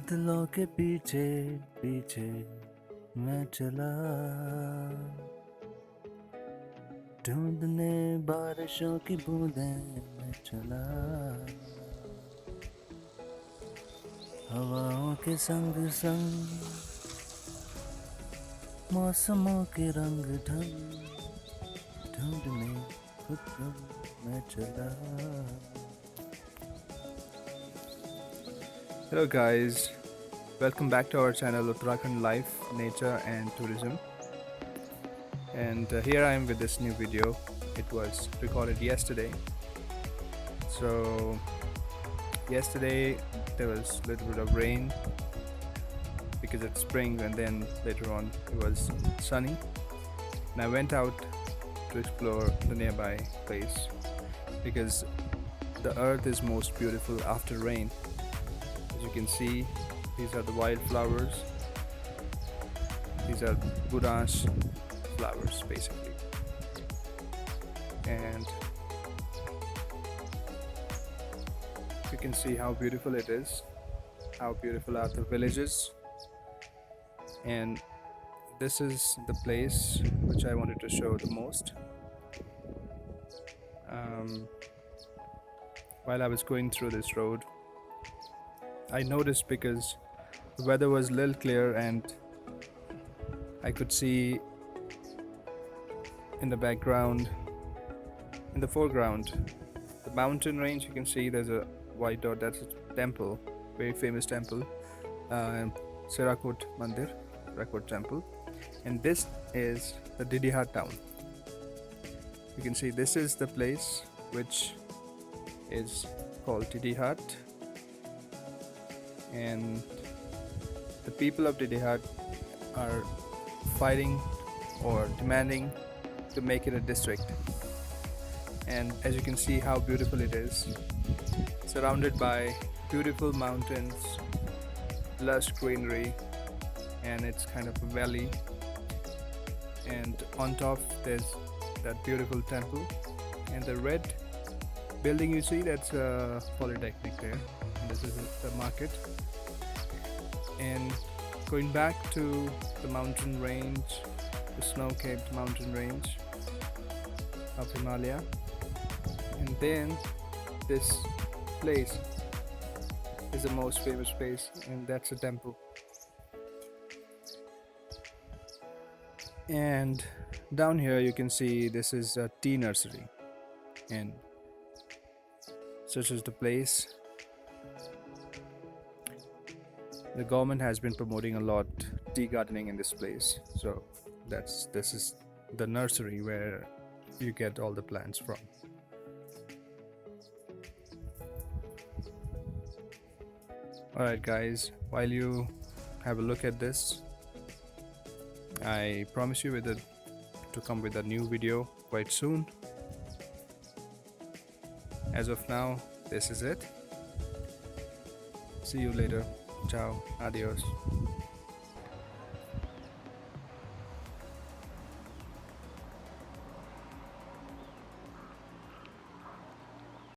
बादलों के पीछे पीछे मैं चला, ढूंढने बारिशों की बूंदें मैं चला, हवाओं के संग संग मौसमों के रंग ढंग ढूंढने खुद को मैं चला. Hello guys, welcome back to our channel Uttarakhand Life, Nature and Tourism. And here I am with this new video. It was recorded yesterday. So yesterday there was a little bit of rain because it's spring, and then later on it was sunny. And I went out to explore the nearby place because the earth is most beautiful after rain. As you can see, these are the wildflowers. These are Buddha's flowers basically. And you can see how beautiful it is, how beautiful are the villages. And this is the place which I wanted to show the most. While I was going through this road, I noticed, because the weather was a little clear and I could see in the background, in the foreground, the mountain range. You can see there's a white dot. That's a temple, very famous temple, Sirakot Mandir, Sirakot Temple. And this is the Didihat town. You can see this is the place which is called Didihat. And the people of Didihat are fighting or demanding to make it a district. And as you can see how beautiful it is, surrounded by beautiful mountains, lush greenery, and it's kind of a valley, and on top there's that beautiful temple, and the red building you see, that's a polytechnic there, and this is the market. And going back to the mountain range, the snow-capped mountain range of Himalaya, and then this place is the most famous place, and that's a temple. And down here you can see this is a tea nursery, and such is the place. The government has been promoting a lot tea gardening in this place, so this is the nursery where you get all the plants from. Alright guys, while you have a look at this, I promise you to come with a new video quite soon. As of now, this is it. See you later. Ciao. Adios.